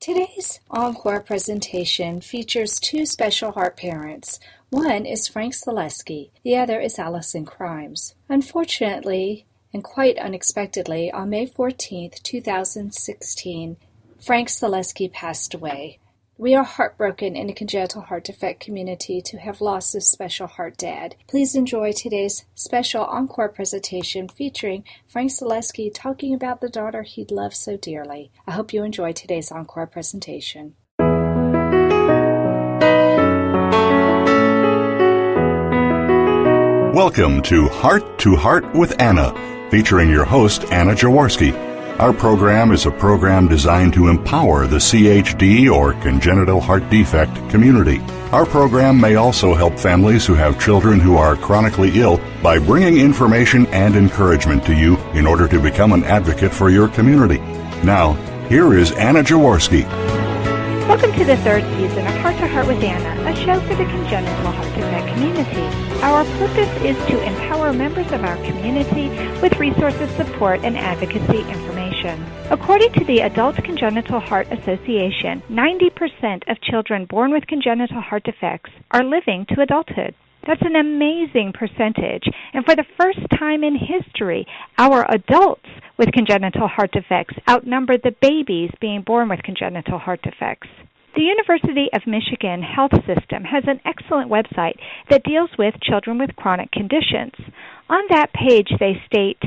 Today's Encore presentation features two special heart parents. One is Frank Celeskey, the other is Alysanne Crymes. Unfortunately, and quite unexpectedly, on May 14, 2016, Frank Celeskey passed away. We are heartbroken in the congenital heart defect community to have lost this special heart dad. Please enjoy today's special Encore presentation featuring Frank Celeskey talking about the daughter he loved so dearly. I hope you enjoy today's Encore presentation. Welcome to Heart with Anna, featuring your host, Anna Jaworski. Our program is a program designed to empower the CHD or congenital heart defect community. Our program may also help families who have children who are chronically ill by bringing information and encouragement to you in order to become an advocate for your community. Now, here is Anna Jaworski. Welcome to the third season of Heart to Heart with Anna, a show for the congenital heart defect community. Our purpose is to empower members of our community with resources, support, and advocacy information. According to the Adult Congenital Heart Association, 90% of children born with congenital heart defects are living to adulthood. That's an amazing percentage, and for the first time in history, our adults with congenital heart defects outnumber the babies being born with congenital heart defects. The University of Michigan Health System has an excellent website that deals with children with chronic conditions. On that page, they state,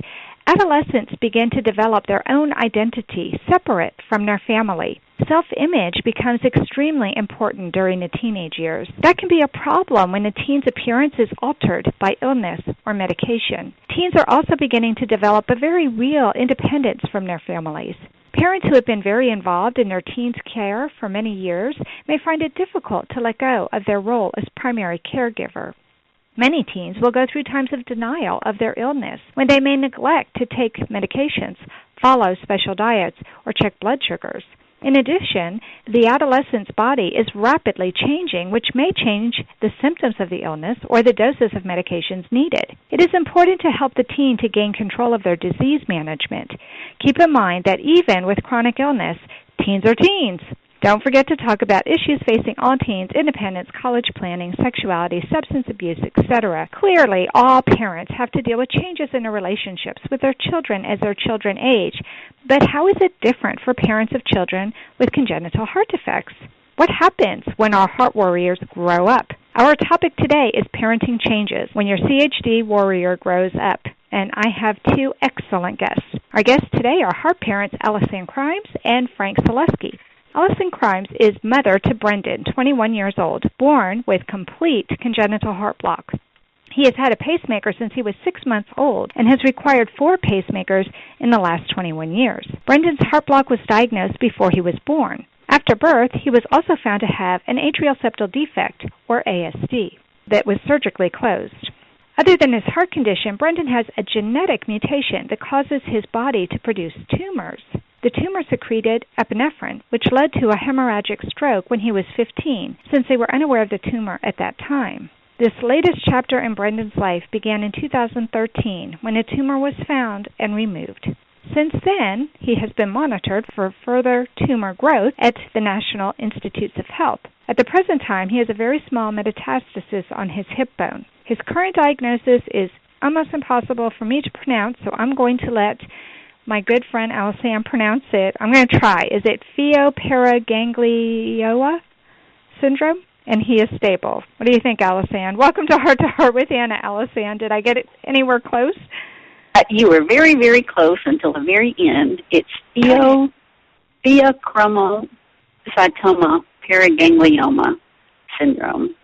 adolescents begin to develop their own identity separate from their family. Self-image becomes extremely important during the teenage years. That can be a problem when the teen's appearance is altered by illness or medication. Teens are also beginning to develop a very real independence from their families. Parents who have been very involved in their teens' care for many years may find it difficult to let go of their role as primary caregiver. Many teens will go through times of denial of their illness when they may neglect to take medications, follow special diets, or check blood sugars. In addition, the adolescent's body is rapidly changing, which may change the symptoms of the illness or the doses of medications needed. It is important to help the teen to gain control of their disease management. Keep in mind that even with chronic illness, teens are teens. Don't forget to talk about issues facing all teens: independence, college planning, sexuality, substance abuse, etc. Clearly, all parents have to deal with changes in their relationships with their children as their children age. But how is it different for parents of children with congenital heart defects? What happens when our heart warriors grow up? Our topic today is parenting changes when your CHD warrior grows up. And I have two excellent guests. Our guests today are heart parents Alysanne Crymes and Frank Celeskey. Alysanne Crymes is mother to Brendan, 21 years old, born with complete congenital heart block. He has had a pacemaker since he was 6 months old and has required 4 pacemakers in the last 21 years. Brendan's heart block was diagnosed before he was born. After birth, he was also found to have an atrial septal defect, or ASD, that was surgically closed. Other than his heart condition, Brendan has a genetic mutation that causes his body to produce tumors. The tumor secreted epinephrine, which led to a hemorrhagic stroke when he was 15, since they were unaware of the tumor at that time. This latest chapter in Brendan's life began in 2013 when a tumor was found and removed. Since then, he has been monitored for further tumor growth at the National Institutes of Health. At the present time, he has a very small metastasis on his hip bone. His current diagnosis is almost impossible for me to pronounce, so I'm going to let my good friend Alysanne pronounce it. I'm going to try. Is it pheoparaganglioma syndrome? And he is stable. What do you think, Alysanne? Welcome to Heart with Anna, Alysanne. Did I get it anywhere close? You were very, very close until the very end. It's pheochromocytoma paraganglioma syndrome.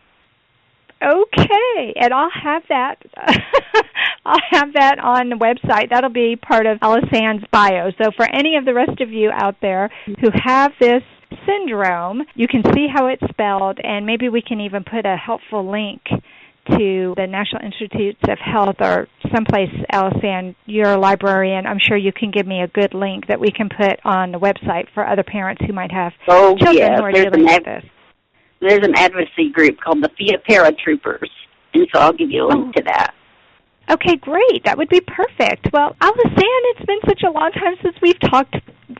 Okay, and I'll have that. I'll have that on the website. That'll be part of Alysanne's bio. So for any of the rest of you out there who have this syndrome, you can see how it's spelled, and maybe we can even put a helpful link to the National Institutes of Health or someplace, Alysanne, you're a librarian. I'm sure you can give me a good link that we can put on the website for other parents who might have children who are dealing with this. There's an advocacy group called the Paratroopers, and so I'll give you a link to that. Okay, great. That would be perfect. Well, Alysanne, it's been such a long time since we've talked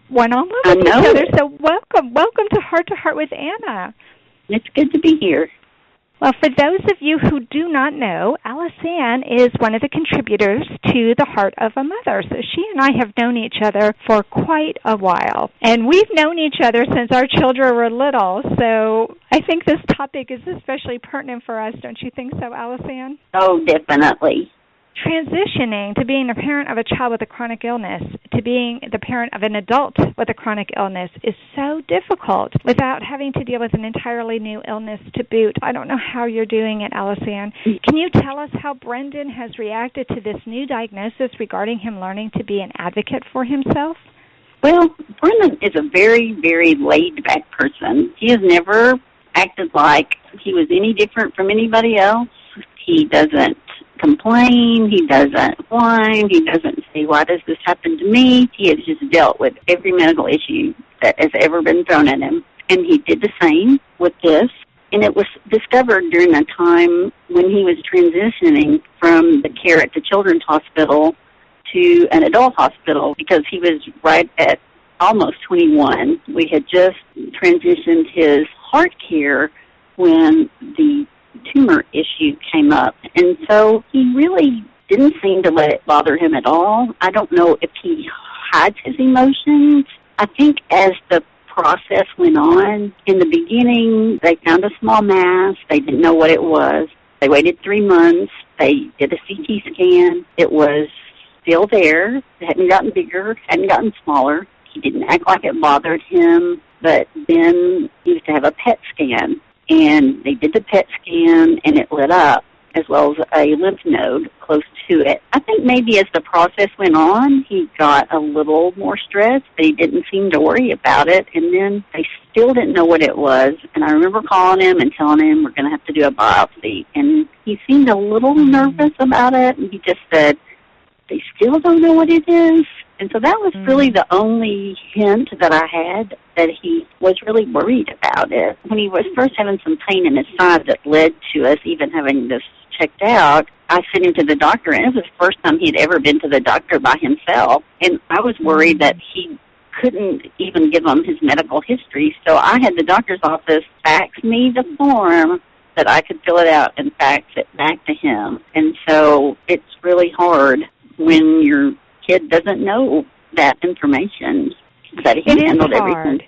one-on-one I with each know other. it. So welcome to Heart with Anna. It's good to be here. Well, for those of you who do not know, Alysanne is one of the contributors to The Heart of a Mother. So she and I have known each other for quite a while. And we've known each other since our children were little. So I think this topic is especially pertinent for us. Don't you think so, Alysanne? Oh, definitely. Transitioning to being a parent of a child with a chronic illness to being the parent of an adult with a chronic illness is so difficult without having to deal with an entirely new illness to boot. I don't know how you're doing it, Alysanne. Can you tell us how Brendan has reacted to this new diagnosis regarding him learning to be an advocate for himself? Well, Brendan is a very, very laid-back person. He has never acted like he was any different from anybody else. He doesn't complain, he doesn't whine, he doesn't say, why does this happen to me? He has just dealt with every medical issue that has ever been thrown at him. And he did the same with this. And it was discovered during a time when he was transitioning from the care at the Children's Hospital to an adult hospital because he was right at almost 21. We had just transitioned his heart care when the tumor issue came up. And so he really didn't seem to let it bother him at all. I don't know if he hides his emotions. I think as the process went on, in the beginning, they found a small mass. They didn't know what it was. They waited 3 months. They did a CT scan. It was still there. It hadn't gotten bigger, hadn't gotten smaller. He didn't act like it bothered him. But then he used to have a PET scan. And they did the PET scan, and it lit up, as well as a lymph node close to it. I think maybe as the process went on, he got a little more stressed, but he didn't seem to worry about it. And then they still didn't know what it was. And I remember calling him and telling him we're going to have to do a biopsy. And he seemed a little nervous about it, and he just said, they still don't know what it is. And so that was really the only hint that I had that he was really worried about it. When he was first having some pain in his side that led to us even having this checked out, I sent him to the doctor, and it was the first time he had ever been to the doctor by himself. And I was worried that he couldn't even give him his medical history. So I had the doctor's office fax me the form that I could fill it out and fax it back to him. And so it's really hard when your kid doesn't know that information, that he handled everything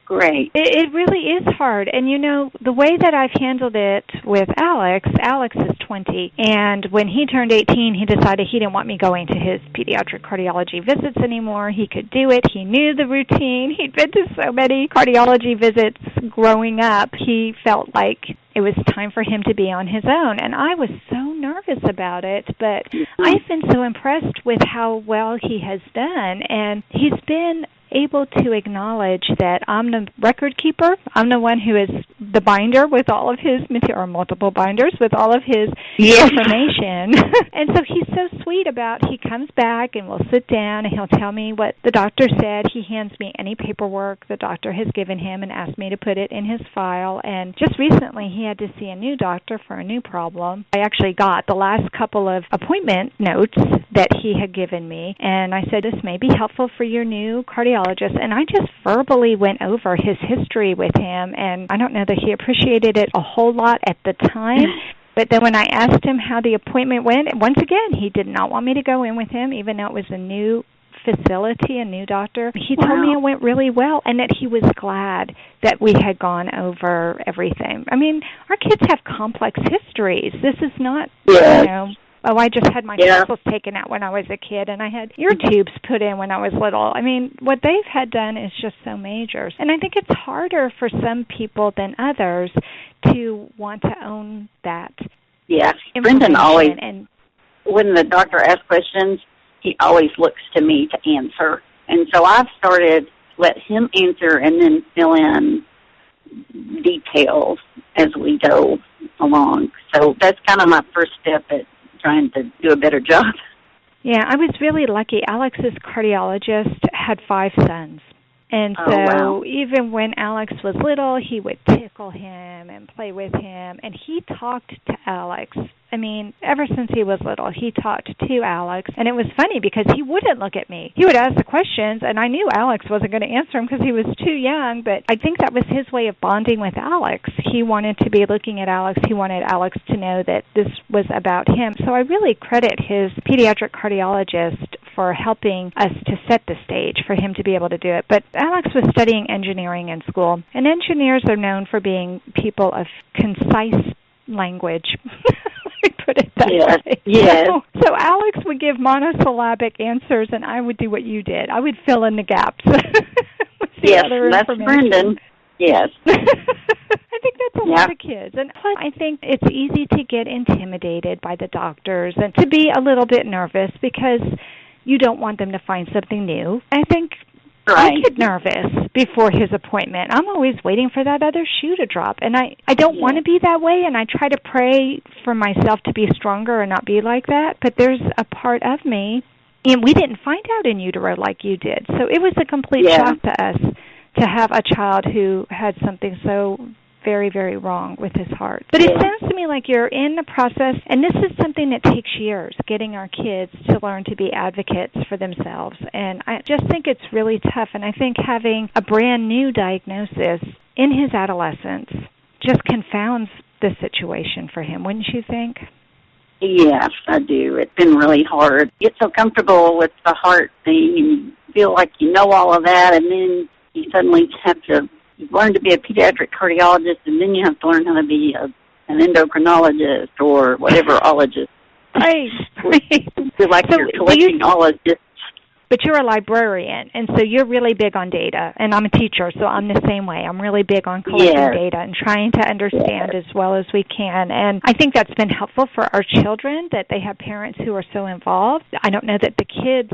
great. It really is hard. And, you know, the way that I've handled it with Alex is 20. And when he turned 18, he decided he didn't want me going to his pediatric cardiology visits anymore. He could do it. He knew the routine. He'd been to so many cardiology visits growing up. He felt like it was time for him to be on his own. And I was so nervous about it. But I've been so impressed with how well he has done. And he's been able to acknowledge that I'm the record keeper. I'm the one who is the binder with all of his material, or multiple binders with all of his information. And so he's so sweet about, he comes back and we'll sit down and he'll tell me what the doctor said. He hands me any paperwork the doctor has given him and asks me to put it in his file. And just recently he had to see a new doctor for a new problem. I actually got the last couple of appointment notes that he had given me, and I said, this may be helpful for your new cardiologist. And I just verbally went over his history with him, and I don't know that he appreciated it a whole lot at the time. But then when I asked him how the appointment went, once again, he did not want me to go in with him, even though it was a new facility, a new doctor. He told me it went really well and that he was glad that we had gone over everything. I mean, our kids have complex histories. This is not, you know, oh, I just had my tonsils taken out when I was a kid, and I had ear tubes put in when I was little. I mean, what they've had done is just so major. And I think it's harder for some people than others to want to own that. Yeah, Brendan always, when the doctor asks questions, he always looks to me to answer. And so I've started let him answer and then fill in details as we go along. So that's kind of my first step at trying to do a better job. Yeah, I was really lucky. Alex's cardiologist had 5 sons. And so even when Alex was little, he would tickle him and play with him, and he talked to Alex. I mean, ever since he was little, he talked to Alex, and it was funny because he wouldn't look at me. He would ask the questions, and I knew Alex wasn't going to answer him because he was too young, but I think that was his way of bonding with Alex. He wanted to be looking at Alex. He wanted Alex to know that this was about him. So I really credit his pediatric cardiologist for helping us to set the stage for him to be able to do it. But Alex was studying engineering in school, and engineers are known for being people of concise language. Let me put it that way. Yes. So Alex would give monosyllabic answers, and I would do what you did. I would fill in the gaps. Yes, that's Brendan. Yes. I think that's a lot of kids. And plus, I think it's easy to get intimidated by the doctors and to be a little bit nervous because you don't want them to find something new. I think I get nervous before his appointment. I'm always waiting for that other shoe to drop. And I don't want to be that way, and I try to pray for myself to be stronger and not be like that. But there's a part of me, and we didn't find out in utero like you did. So it was a complete shock to us to have a child who had something so very, very wrong with his heart. But it sounds to me like you're in the process, and this is something that takes years, getting our kids to learn to be advocates for themselves. And I just think it's really tough, and I think having a brand new diagnosis in his adolescence just confounds the situation for him, wouldn't you think? Yes, I do. It's been really hard. You get so comfortable with the heart thing and feel like you know all of that, and then you suddenly have to learn to be a pediatric cardiologist, and then you have to learn how to be an endocrinologist or whatever-ologist. Right. Feel like you're collecting ologists. But you're a librarian, and so you're really big on data, and I'm a teacher, so I'm the same way. I'm really big on collecting data and trying to understand as well as we can, and I think that's been helpful for our children, that they have parents who are so involved. I don't know that the kids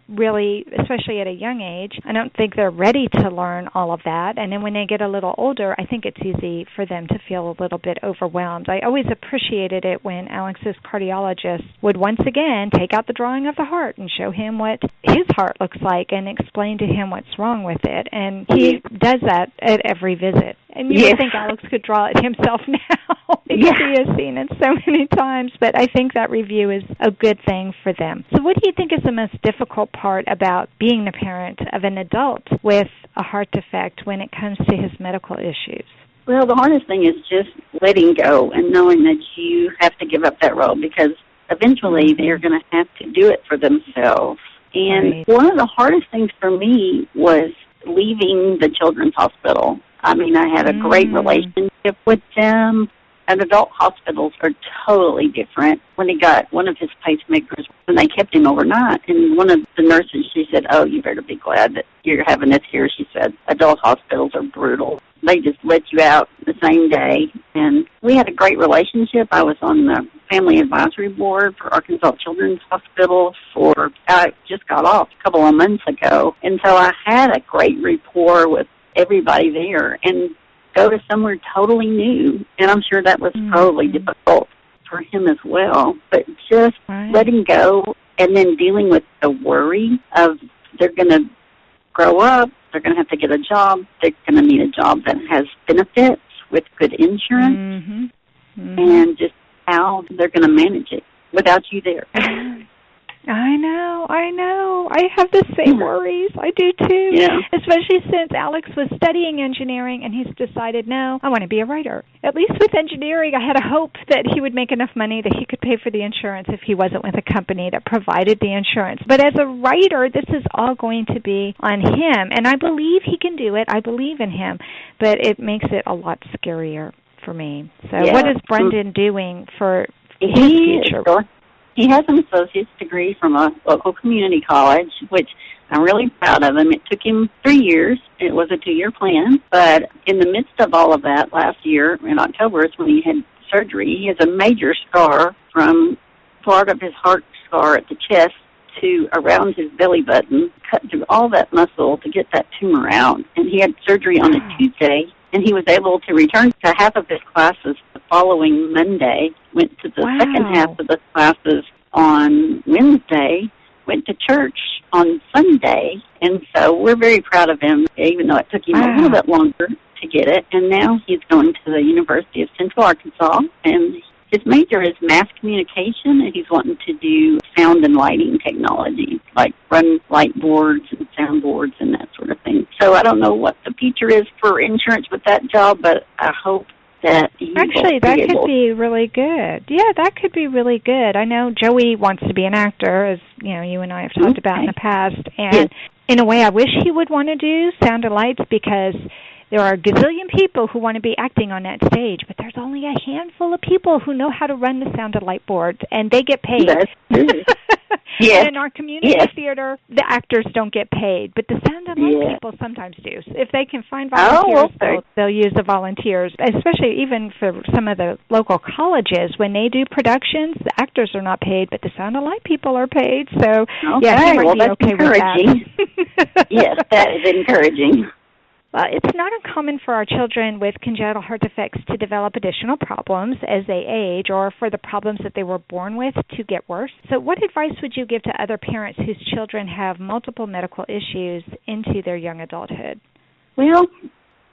really, especially at a young age, I don't think they're ready to learn all of that. And then when they get a little older, I think it's easy for them to feel a little bit overwhelmed. I always appreciated it when Alex's cardiologist would once again take out the drawing of the heart and show him what his heart looks like and explain to him what's wrong with it. And he does that at every visit. And you would think Alex could draw it himself now because he has seen it so many times. But I think that review is a good thing for them. So what do you think is the most difficult part about being the parent of an adult with a heart defect when it comes to his medical issues? Well, the hardest thing is just letting go and knowing that you have to give up that role because eventually they're going to have to do it for themselves. And one of the hardest things for me was leaving the children's hospital. I mean, I had a great relationship with them. And adult hospitals are totally different. When he got one of his pacemakers, and they kept him overnight, and one of the nurses, she said, "Oh, you better be glad that you're having this here." She said, "Adult hospitals are brutal. They just let you out the same day." And we had a great relationship. I was on the family advisory board for Arkansas Children's Hospital I just got off a couple of months ago. And so I had a great rapport with everybody there. And go to somewhere totally new, and I'm sure that was probably difficult for him as well. But just letting go and then dealing with the worry of they're going to grow up, they're going to have to get a job, they're going to need a job that has benefits with good insurance, and just how they're going to manage it without you there. I know. I have the same worries. I do too. Yeah. Especially since Alex was studying engineering and he's decided, no, I want to be a writer. At least with engineering, I had a hope that he would make enough money that he could pay for the insurance if he wasn't with a company that provided the insurance. But as a writer, this is all going to be on him. And I believe he can do it. I believe in him. But it makes it a lot scarier for me. So what is Brendan doing for his future? He has an associate's degree from a local community college, which I'm really proud of him. It took him 3 years. It was a 2-year plan. But in the midst of all of that, last year in October is when he had surgery. He has a major scar from part of his heart scar at the chest to around his belly button, cut through all that muscle to get that tumor out. And he had surgery on a Tuesday, and he was able to return to half of his classes the following Monday, went to the second half of the classes on Wednesday, went to church on Sunday, and so we're very proud of him, even though it took him a little bit longer to get it. And now he's going to the University of Central Arkansas, and his major is mass communication, and he's wanting to do sound and lighting technology, like run light boards and sound boards and that sort of thing. So I don't know what the future is for insurance with that job, but I hope that actually, that could be really good. Yeah, that could be really good. I know Joey wants to be an actor, as you and I have talked about in the past. And in a way, I wish he would want to do sound and lights, because there are a gazillion people who want to be acting on that stage, but there's only a handful of people who know how to run the sound and light boards, and they get paid. That's true. Yes. And in our community theater, the actors don't get paid, but the sound and light people sometimes do. If they can find volunteers, they'll use the volunteers, especially even for some of the local colleges. When they do productions, the actors are not paid, but the sound and light people are paid. So, he might be okay with that. Yes, that is encouraging. It's not uncommon for our children with congenital heart defects to develop additional problems as they age, or for the problems that they were born with to get worse. So what advice would you give to other parents whose children have multiple medical issues into their young adulthood? Well,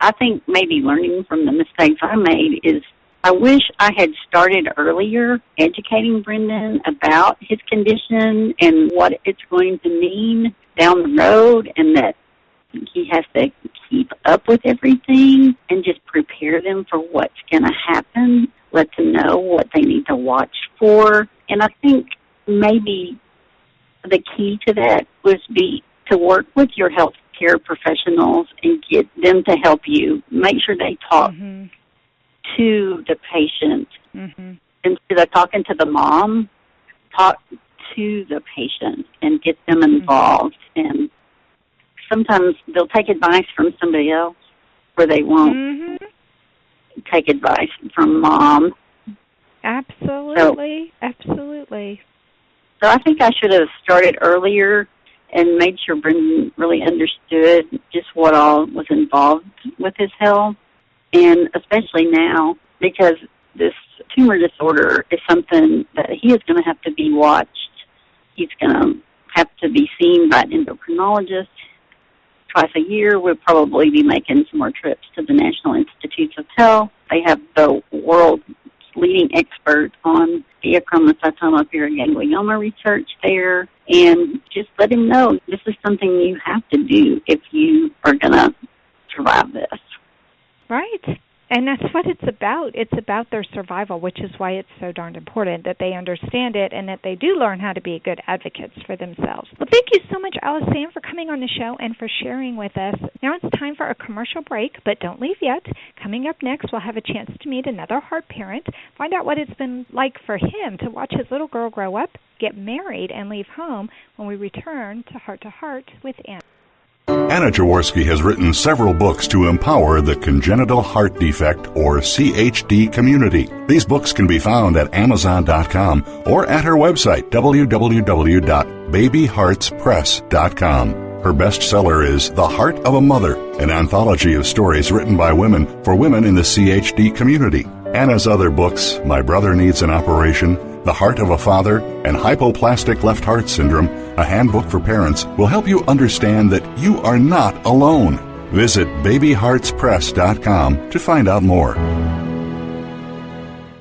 I think maybe learning from the mistakes I made is I wish I had started earlier educating Brendan about his condition and what it's going to mean down the road, and that he has to keep up with everything and just prepare them for what's going to happen, let them know what they need to watch for. And I think maybe the key to that would be to work with your health care professionals and get them to help you. Make sure they talk to the patient. Instead of talking to the mom, talk to the patient and get them involved. And sometimes they'll take advice from somebody else, or they won't take advice from mom. Absolutely. So I think I should have started earlier and made sure Brendan really understood just what all was involved with his health, and especially now, because this tumor disorder is something that he is going to have to be watched. He's going to have to be seen by an endocrinologist twice a year. We'll probably be making some more trips to the National Institutes of Health. They have the world's leading expert on pheochromocytoma ganglioma research there, and just let him know this is something you have to do if you are going to survive this. Right. And that's what it's about. It's about their survival, which is why it's so darn important that they understand it and that they do learn how to be good advocates for themselves. Well, thank you so much, Alysanne, for coming on the show and for sharing with us. Now it's time for a commercial break, but don't leave yet. Coming up next, we'll have a chance to meet another heart parent, find out what it's been like for him to watch his little girl grow up, get married, and leave home when we return to Heart with Anna. Anna Jaworski has written several books to empower the congenital heart defect, or CHD, community. These books can be found at Amazon.com or at her website, www.babyheartspress.com. Her bestseller is The Heart of a Mother, an anthology of stories written by women for women in the CHD community. Anna's other books, My Brother Needs an Operation, The Heart of a Father, and Hypoplastic Left Heart Syndrome, a handbook for parents, will help you understand that you are not alone. Visit babyheartspress.com to find out more.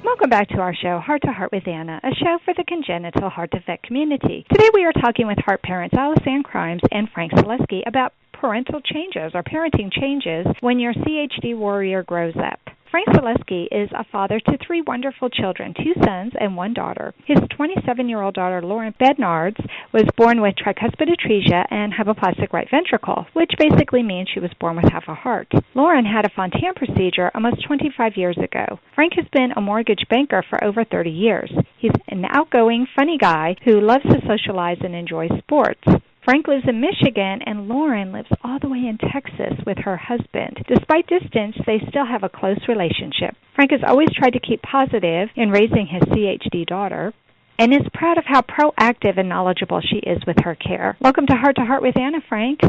Welcome back to our show, Heart to Heart with Anna, a show for the congenital heart defect community. Today we are talking with heart parents Alysanne Crymes and Frank Celeskey about parental changes or parenting changes when your CHD warrior grows up. Frank Celeskey is a father to 3 wonderful children, 2 sons and 1 daughter. His 27-year-old daughter, Lauren Bednards, was born with tricuspid atresia and hypoplastic right ventricle, which basically means she was born with half a heart. Lauren had a Fontan procedure almost 25 years ago. Frank has been a mortgage banker for over 30 years. He's an outgoing, funny guy who loves to socialize and enjoy sports. Frank lives in Michigan, and Lauren lives all the way in Texas with her husband. Despite distance, they still have a close relationship. Frank has always tried to keep positive in raising his CHD daughter and is proud of how proactive and knowledgeable she is with her care. Welcome to Heart with Anna, Frank.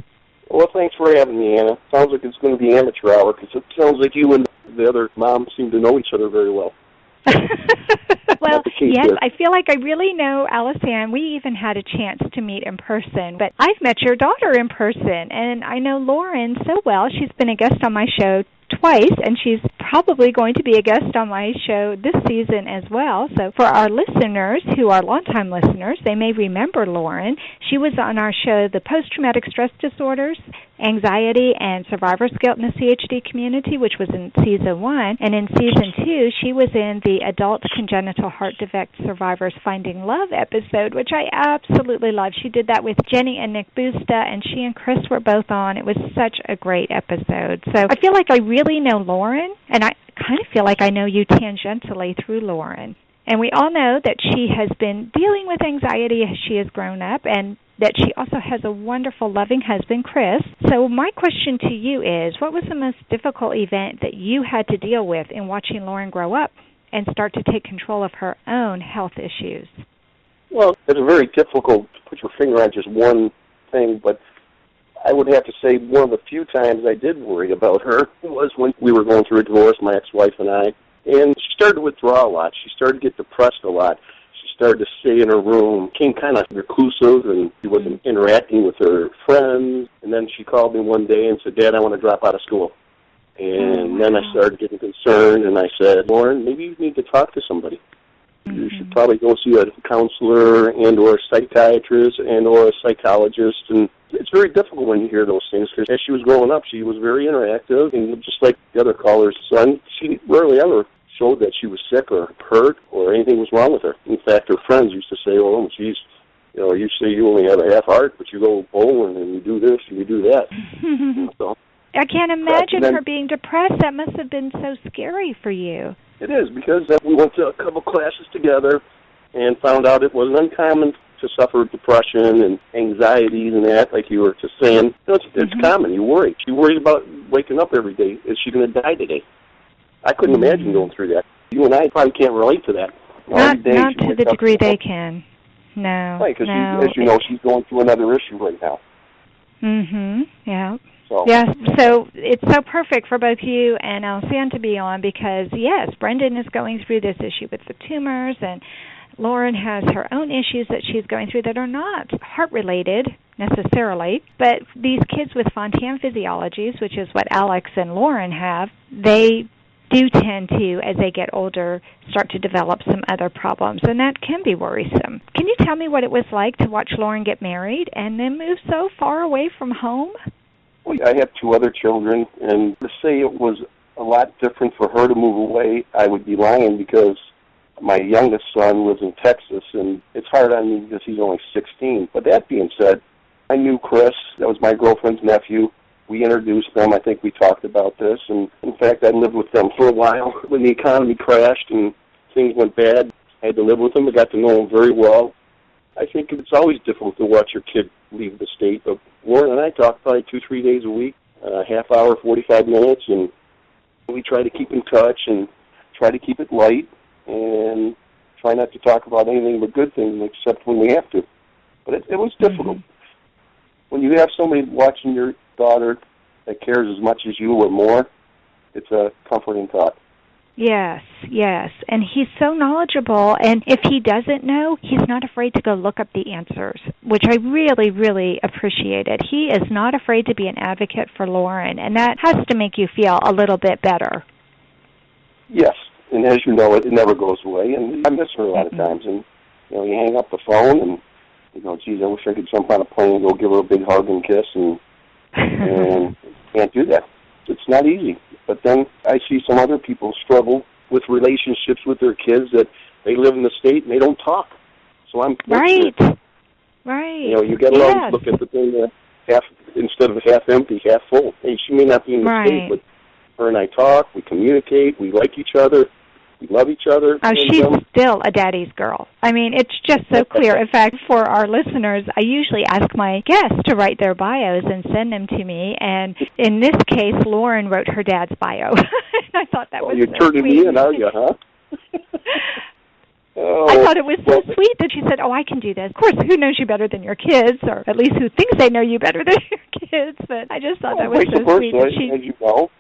Well, thanks for having me, Anna. Sounds like it's going to be amateur hour because it sounds like you and the other mom seem to know each other very well. Well, yes, I feel like I really know Alysanne. We even had a chance to meet in person, but I've met your daughter in person, and I know Lauren so well. She's been a guest on my show twice, and she's probably going to be a guest on my show this season as well. So for our listeners who are longtime listeners, they may remember Lauren. She was on our show, The Post-Traumatic Stress Disorders, Anxiety, and Survivor's Guilt in the CHD Community, which was in Season 1. And in Season 2, she was in the Adults Congenital-Heart-Defects Survivors Finding Love episode, which I absolutely loved. She did that with Jenny and Nick Busta, and she and Chris were both on. It was such a great episode. So I feel like I really know Lauren, and I kind of feel like I know you tangentially through Lauren. And we all know that she has been dealing with anxiety as she has grown up, and that she also has a wonderful, loving husband, Chris. So my question to you is, what was the most difficult event that you had to deal with in watching Lauren grow up and start to take control of her own health issues? Well, it's very difficult to put your finger on just one thing, but I would have to say one of the few times I did worry about her was when we were going through a divorce, my ex-wife and I, and she started to withdraw a lot. She started to get depressed a lot. She started to stay in her room, became kind of reclusive, and she wasn't interacting with her friends. And then she called me one day and said, "Dad, I want to drop out of school." And then I started getting concerned, and I said, "Lauren, maybe you need to talk to somebody. You should probably go see a counselor and or a psychiatrist and or a psychologist." And it's very difficult when you hear those things, because as she was growing up, she was very interactive, and just like the other caller's son, she rarely ever showed that she was sick or hurt or anything was wrong with her. In fact, her friends used to say, "Oh, geez, you know, you say you only have a half heart, but you go bowling and you do this and you do that." So, I can't imagine her being depressed. That must have been so scary for you. It is, because we went to a couple classes together and found out it wasn't uncommon to suffer depression and anxieties and that, like you were just saying. You know, it's common. You worry. She worries about waking up every day. Is she going to die today? I couldn't imagine going through that. You and I probably can't relate to that. Not to the degree they can. No. Right, because no. as you know, she's going through another issue right now. Yeah. So. Yes, so it's so perfect for both you and Alysanne to be on, because, yes, Brendan is going through this issue with the tumors, and Lauren has her own issues that she's going through that are not heart-related necessarily, but these kids with Fontan physiologies, which is what Alex and Lauren have, they do tend to, as they get older, start to develop some other problems, and that can be worrisome. Can you tell me what it was like to watch Lauren get married and then move so far away from home? Well, I have two other children, and to say it was a lot different for her to move away, I would be lying, because my youngest son lives in Texas, and it's hard on me because he's only 16. But that being said, I knew Chris. That was my girlfriend's nephew. We introduced them. I think we talked about this. And, in fact, I lived with them for a while. When the economy crashed and things went bad, I had to live with them. I got to know them very well. I think it's always difficult to watch your kid leave the state, but Lauren and I talk probably 2-3 days a week, a half hour, 45 minutes, and we try to keep in touch and try to keep it light and try not to talk about anything but good things except when we have to. But it was difficult. When you have somebody watching your daughter that cares as much as you or more, it's a comforting thought. Yes, and he's so knowledgeable, and if he doesn't know, he's not afraid to go look up the answers, which I really, really appreciated. He is not afraid to be an advocate for Lauren, and that has to make you feel a little bit better. Yes, and as you know, it never goes away, and I miss her a lot of times, and you know, you hang up the phone, and you know, geez, I wish I could jump on a plane and go give her a big hug and kiss, and can't do that. It's not easy. But then I see some other people struggle with relationships with their kids, that they live in the state and they don't talk. So I'm right. You know, you got to always look at the thing half, instead of half empty, half full. And she may not be in the state, but her and I talk, we communicate, we like each other, we love each other. Oh, she's still a daddy's girl. I mean, it's just so clear. In fact, for our listeners, I usually ask my guests to write their bios and send them to me. And in this case, Lauren wrote her dad's bio. And I thought that was you're so turning sweet. me in, are you, huh? I thought it was so sweet that she said, "Oh, I can do this." Of course, who knows you better than your kids, or at least who thinks they know you better than your kids? But I just thought that was so sweet. As you know.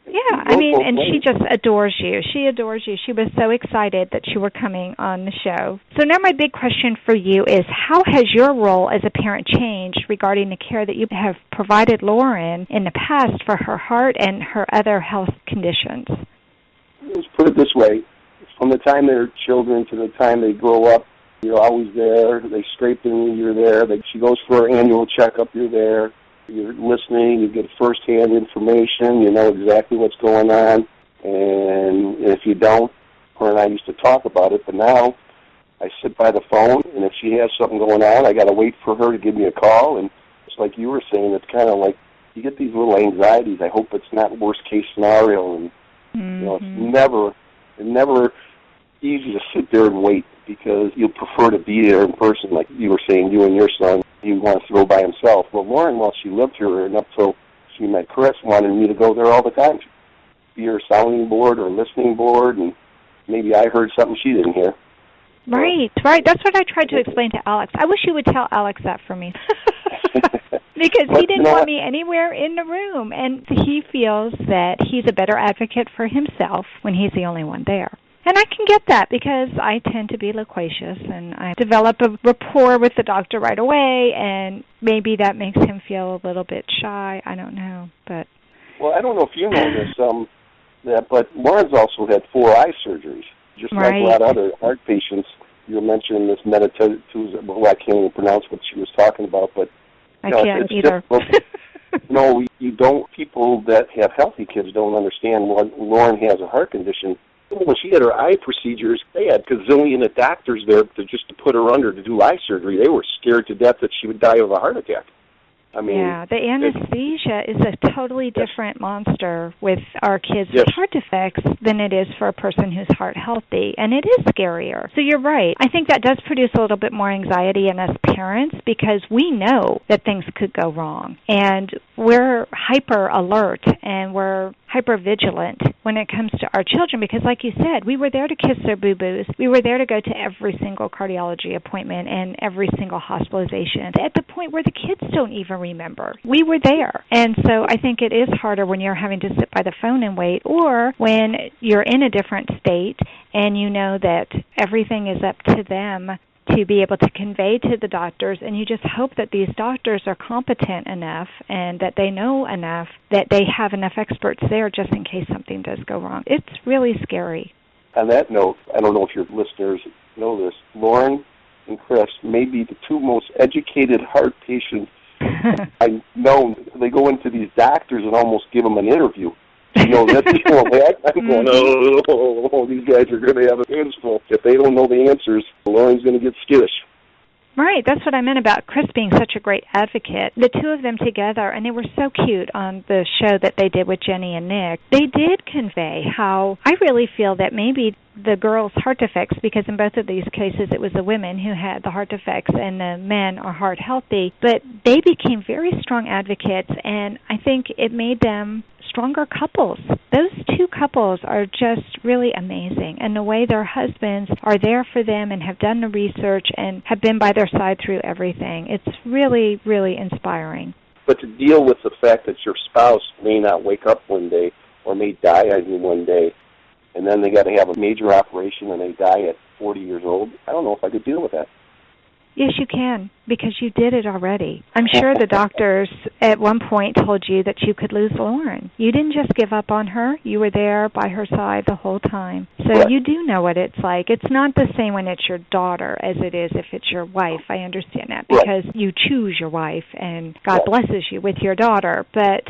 Yeah, And she just adores you. She adores you. She was so excited that you were coming on the show. So now my big question for you is, how has your role as a parent changed regarding the care that you have provided Lauren in the past for her heart and her other health conditions? Let's put it this way. From the time they're children to the time they grow up, you're always there. They scrape in, you're there. She goes for her annual checkup, you're there. You're listening, you get first-hand information, you know exactly what's going on. And if you don't, her and I used to talk about it, but now I sit by the phone, and if she has something going on, I got to wait for her to give me a call. And it's like you were saying, it's kind of like you get these little anxieties. I hope it's not worst-case scenario. And, you know, it's never easy to sit there and wait, because you prefer to be there in person, like you were saying, you and your son. He wants to go by himself. Well, Lauren, while she lived here and up till she met Chris, wanted me to go there all the time. Be her sounding board or listening board, and maybe I heard something she didn't hear. Right. That's what I tried to explain to Alex. I wish you would tell Alex that for me. Because he didn't want me anywhere in the room, and he feels that he's a better advocate for himself when he's the only one there. And I can get that because I tend to be loquacious, and I develop a rapport with the doctor right away, and maybe that makes him feel a little bit shy. I don't know, but... Well, I don't know if you know this, but Lauren's also had 4 eye surgeries, just like a lot of other heart patients. You mentioned this meditative, I can't even pronounce what she was talking about, but... I can't either. No, you don't. People that have healthy kids don't understand why Lauren has a heart condition. When she had her eye procedures, they had gazillion of doctors there just to put her under to do eye surgery. They were scared to death that she would die of a heart attack. I mean, yeah, the anesthesia is a totally different monster with our kids with heart defects than it is for a person who's heart healthy, and it is scarier. So you're right. I think that does produce a little bit more anxiety in us parents because we know that things could go wrong, and we're hyper alert and we're hyper vigilant when it comes to our children because, like you said, we were there to kiss their boo-boos. We were there to go to every single cardiology appointment and every single hospitalization at the point where the kids don't even remember. We were there. And so I think it is harder when you're having to sit by the phone and wait, or when you're in a different state and you know that everything is up to them to be able to convey to the doctors, and you just hope that these doctors are competent enough and that they know enough, that they have enough experts there just in case something does go wrong. It's really scary. On that note, I don't know if your listeners know this, Lauren and Chris may be the 2 most educated heart patients I know. They go into these doctors and almost give them an interview. You know, that's I'm going, oh, these guys are going to have a hands full. If they don't know the answers, Lauren's going to get skittish. Right, that's what I meant about Chris being such a great advocate. The 2 of them together, and they were so cute on the show that they did with Jenny and Nick, they did convey how I really feel that maybe the girls' heart defects, because in both of these cases it was the women who had the heart defects and the men are heart healthy, but they became very strong advocates, and I think it made them stronger couples. Those 2 couples are just really amazing, and the way their husbands are there for them and have done the research and have been by their side through everything. It's really, really inspiring. But to deal with the fact that your spouse may not wake up one day or may die on you one day, and then they got to have a major operation and they die at 40 years old, I don't know if I could deal with that. Yes, you can, because you did it already. I'm sure the doctors at one point told you that you could lose Lauren. You didn't just give up on her. You were there by her side the whole time. So you do know what it's like. It's not the same when it's your daughter as it is if it's your wife. I understand that because you choose your wife and God blesses you with your daughter. But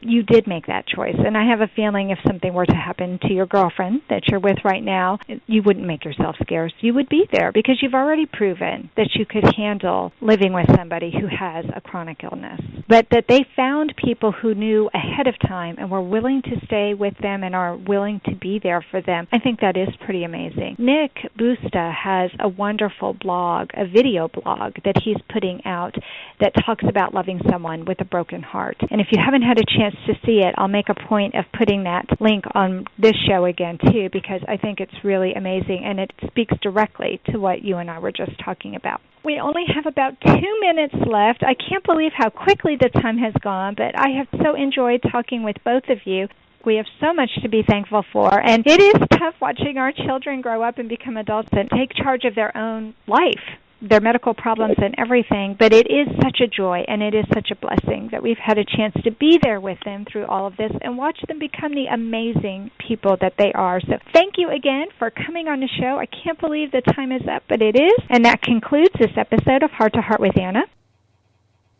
you did make that choice. And I have a feeling if something were to happen to your girlfriend that you're with right now, you wouldn't make yourself scarce. You would be there because you've already proven that you could handle living with somebody who has a chronic illness. But that they found people who knew ahead of time and were willing to stay with them and are willing to be there for them, I think that is pretty amazing. Nick Busta has a wonderful blog, a video blog that he's putting out that talks about loving someone with a broken heart. And if you haven't had a chance to see it, I'll make a point of putting that link on this show again, too, because I think it's really amazing, and it speaks directly to what you and I were just talking about. We only have about 2 minutes left. I can't believe how quickly the time has gone, but I have so enjoyed talking with both of you. We have so much to be thankful for, and it is tough watching our children grow up and become adults and take charge of their own life, their medical problems and everything, but it is such a joy and it is such a blessing that we've had a chance to be there with them through all of this and watch them become the amazing people that they are. So thank you again for coming on the show. I can't believe the time is up, but it is. And that concludes this episode of Heart to Heart with Anna.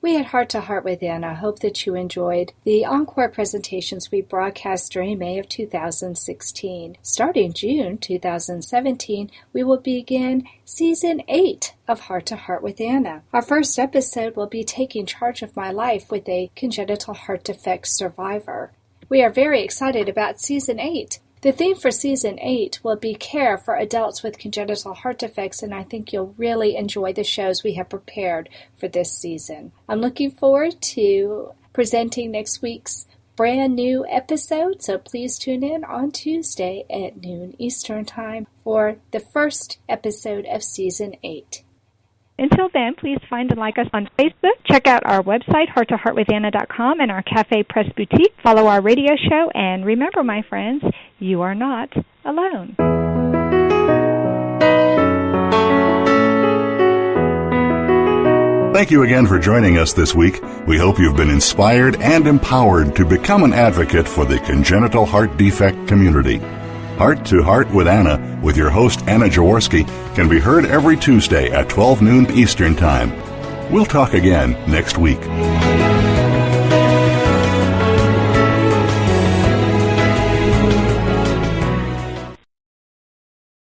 We at Heart to Heart with Anna hope that you enjoyed the Encore presentations we broadcast during May of 2016. Starting June 2017, we will begin Season 8 of Heart to Heart with Anna. Our first episode will be Taking Charge of My Life with a congenital heart defect survivor. We are very excited about Season 8. The theme for Season 8 will be care for adults with congenital heart defects, and I think you'll really enjoy the shows we have prepared for this season. I'm looking forward to presenting next week's brand new episode, so please tune in on Tuesday at noon Eastern Time for the first episode of Season 8. Until then, please find and like us on Facebook. Check out our website, hearttoheartwithanna.com, and our Cafe Press Boutique. Follow our radio show, and remember, my friends, you are not alone. Thank you again for joining us this week. We hope you've been inspired and empowered to become an advocate for the congenital heart defect community. Heart to Heart with Anna, with your host Anna Jaworski, can be heard every Tuesday at 12 noon Eastern Time. We'll talk again next week.